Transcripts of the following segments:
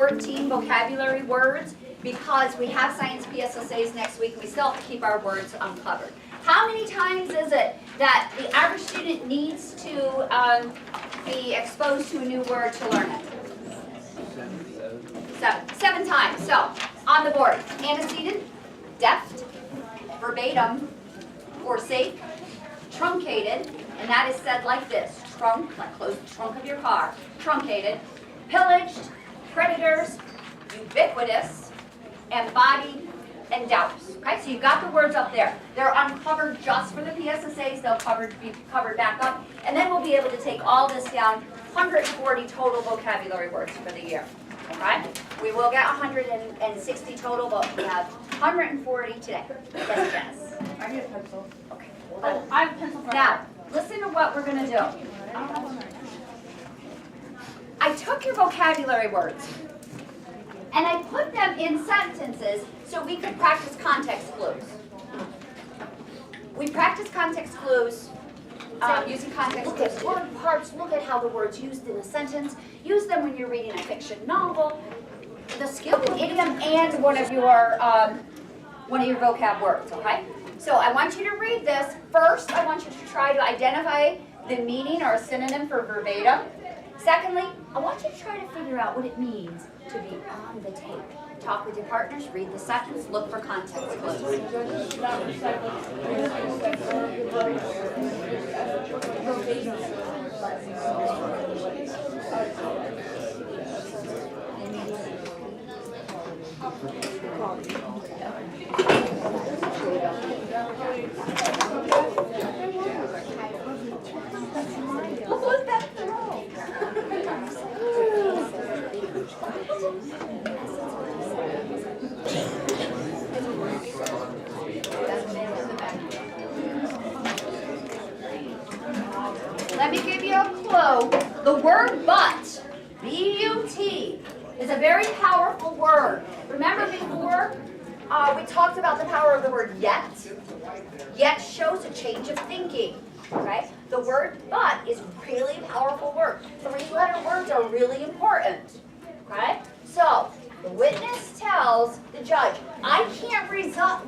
14 vocabulary words because we have science PSSAs next week and we still have to keep our words uncovered. How many times is it that the average student needs to be exposed to a new word to learn it? Seven times. So, on the board, antecedent, deft, verbatim, forsake, truncated, and that is said like this, trunk, like close the trunk of your car, truncated, pillaged, predators, ubiquitous, embodied, and doubts. Okay, so you've got the words up there. They're uncovered just for the PSSAs. They'll be covered back up. And then we'll be able to take all this down, 140 total vocabulary words for the year. Okay? We will get 160 total, but we have 140 today. Yes, Jess? I need a pencil. Okay. Oh, I have a pencil for Now, listen to what we're going to do. I took your vocabulary words and I put them in sentences so we could practice context clues. We practice context clues using context clues. Word parts, look at how the word's used in a sentence. Use them when you're reading a fiction novel. The skill idiom and one of your vocab words, okay? So I want you to read this. First, I want you to try to identify the meaning or a synonym for verbatim. Secondly, I want you to try to figure out what it means to be on the tape. Talk with your partners, read the sentence, look for context clues. What was that throw? Let me give you a clue. The word but, B-U-T, is a very powerful word. Remember before we talked about the power of the word yet? Yet shows a change of thinking. Okay? The word but is really a powerful word. 3-letter words are really important. Okay? So, the witness tells the judge, I can't recite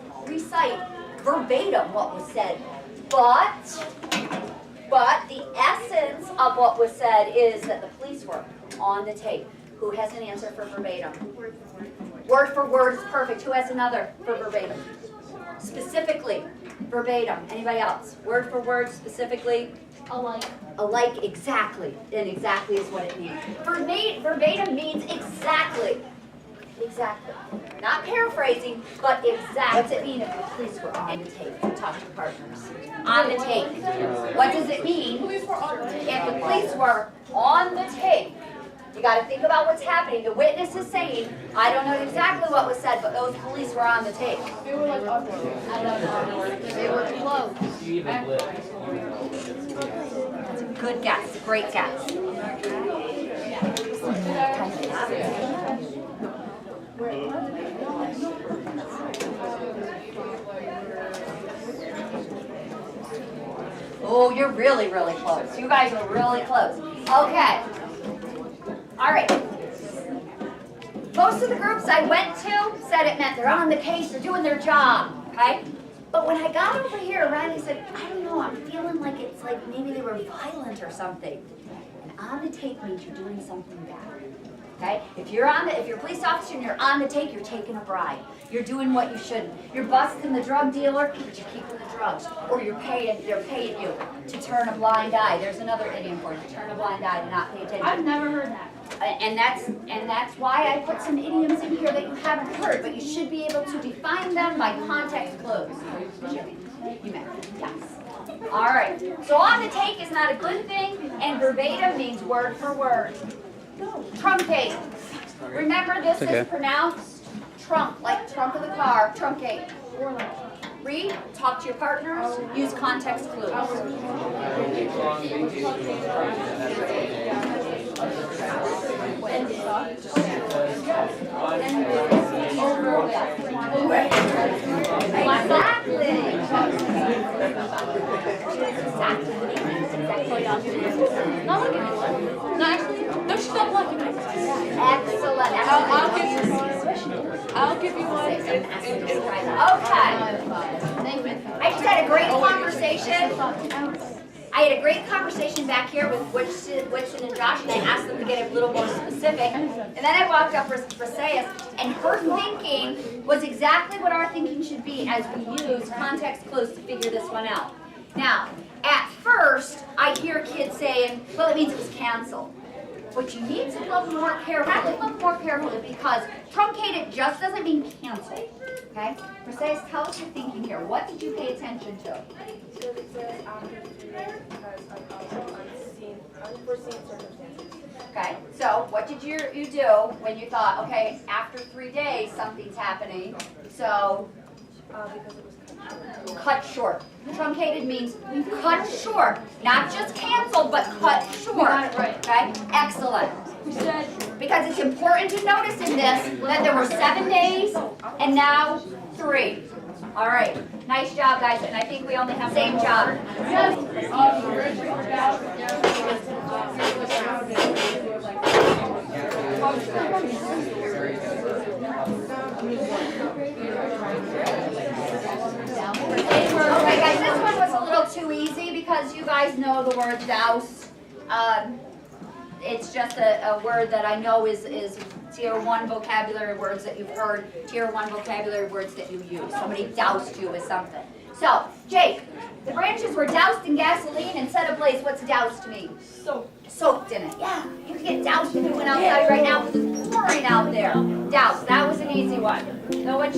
verbatim what was said, but the essence of what was said is that the police were on the tape. Who has an answer for verbatim? Word for word is perfect. Who has another for verbatim? Specifically, verbatim. Anybody else? Word for word, specifically? Alike. Alike, exactly. And exactly is what it means. Verbatim means exactly. Exactly. Not paraphrasing, but exact. What's it mean if the police were on the tape? Talk to partners. On the tape. What does it mean if the police were on the tape? You got to think about what's happening. The witness is saying, I don't know exactly what was said, but those police were on the tape. They were like up. They were close. That's a good guess. Great guess. Oh, you're really, really close. You guys are really close. Okay. All right. Most of the groups I went to said it meant they're on the case, they're doing their job, okay? But when I got over here, Riley said, I don't know, I'm feeling like it's like maybe they were violent or something. And on the tape means you're doing something bad, okay? If you're a police officer and you're on the tape, you're taking a bribe. You're doing what you shouldn't. You're busting the drug dealer, but you're keeping the drugs. Or they're paying you to turn a blind eye. There's another idiom for it, to turn a blind eye, to not pay attention. I've never heard that. And that's why I put some idioms in here that you haven't heard, but you should be able to define them by context clues. You may. Yes. All right. So on the take is not a good thing, and verbatim means word for word. Truncate. Remember, this is pronounced trunk, like trunk of the car. Truncate. Read, talk to your partners, use context clues. Exactly. So yeah, I'll give you one. No, I'll give you one. No, actually, no, she's not blocking me. Excellent. I'll give you one. Okay. I just had a great conversation. I had a great conversation back here with Whitson and Josh, and I asked them to get a little more specific. And then I walked up for Sayas, and her thinking was exactly what our thinking should be as we use context clues to figure this one out. Now, at first, I hear kids saying, well, it means it was canceled. But you need to look more carefully because truncated just doesn't mean canceled. Okay? Sayas, tell us your thinking here. What did you pay attention to? So it says after 3 days because of unforeseen circumstances. Okay, so what did you do when you thought, okay, after 3 days something's happening, so Because it was cut short. Truncated means cut short, not just canceled, but cut short. We got it right. Okay, excellent. We said, Because it's important to notice in this that there were 7 days and now 3. All right, nice job, guys, and I think we only have same job. Okay, guys, this one was a little too easy because you guys know the word douse. It's just a word that I know is tier 1 vocabulary words that you've heard, tier 1 vocabulary words that you use. Somebody doused you with something. So, Jake, the branches were doused in gasoline and set ablaze. What's doused mean? Soaked in it. Yeah, you can get doused if you went outside right now. It's pouring out there. Doused. That was an easy one. Know what?